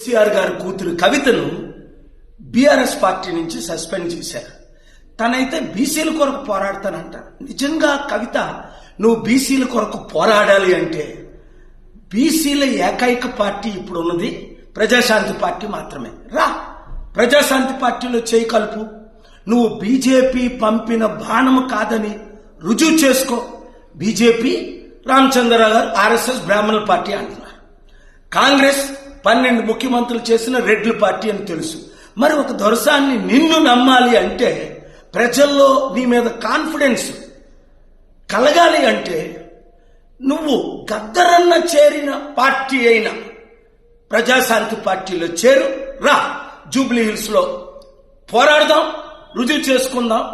కేసీఆర్ గారి కూతురు కవితను బీఆర్ఎస్ పార్టీ నుంచి సస్పెండ్ చేశారు. తనైతే బీసీల కొరకు పోరాడతానంట. నిజంగా కవిత, నువ్వు బీసీల కొరకు పోరాడాలి అంటే బీసీల ఏకైక పార్టీ ఇప్పుడు ఉన్నది ప్రజాశాంతి పార్టీ మాత్రమే. రా, ప్రజాశాంతి పార్టీలో చేయి కలుపు. నువ్వు బీజేపీ పంపిన బాణము కాదని రుజువు చేసుకో. బీజేపీ రామచంద్రరావు గారు ఆర్ఎస్ఎస్ బ్రాహ్మణుల పార్టీ అంటున్నారు. కాంగ్రెస్ 12 ముఖ్యమంత్రులు చేసిన రెడ్ల పార్టీ అని తెలుసు. మరి ఒక దొరసాన్ని నిన్ను నమ్మాలి అంటే, ప్రజల్లో నీ మీద కాన్ఫిడెన్స్ కలగాలి అంటే నువ్వు గద్దరన్న చేరిన పార్టీ అయిన ప్రజాశాంతి పార్టీలో చేరు. రా, జూబ్లీ హిల్స్ లో పోరాడదాం, రుజువు చేసుకుందాం,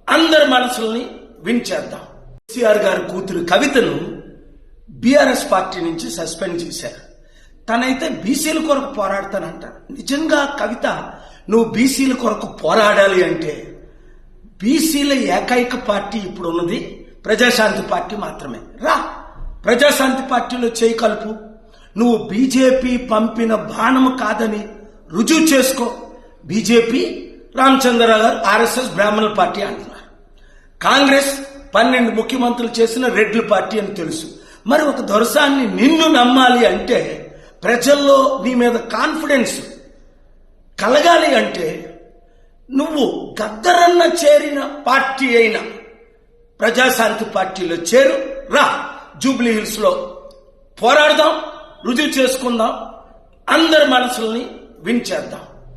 అందరి మనసుల్ని వించేద్దాం. కేసీఆర్ గారి కూతురు కవితను బీఆర్ఎస్ పార్టీ నుంచి సస్పెండ్ చేశారు. తనైతే బీసీల కొరకు పోరాడతానంట. నిజంగా కవిత, నువ్వు బీసీల కొరకు పోరాడాలి అంటే బీసీల ఏకైక పార్టీ ఇప్పుడు ఉన్నది ప్రజాశాంతి పార్టీ మాత్రమే. రా, ప్రజాశాంతి పార్టీలో చేయి కలుపు. నువ్వు బీజేపీ పంపిన బాణము కాదని రుజువు చేసుకో. బీజేపీ రామచంద్రరావు గారు ఆర్ఎస్ఎస్ బ్రాహ్మణుల పార్టీ అంటున్నారు. కాంగ్రెస్ 12 ముఖ్యమంత్రులు చేసిన రెడ్ల పార్టీ అని తెలుసు. మరి ఒక దొరసాన్ని నిన్ను నమ్మాలి అంటే, ప్రజల్లో నీ మీద కాన్ఫిడెన్స్ కలగాలి అంటే నువ్వు గద్దరన్న చేరిన పార్టీ అయిన ప్రజాశాంతి పార్టీలో చేరు. రా, జూబ్లీ హిల్స్ లో పోరాడదాం, రుజువు చేసుకుందాం, అందరి మనసుల్ని వించేద్దాం.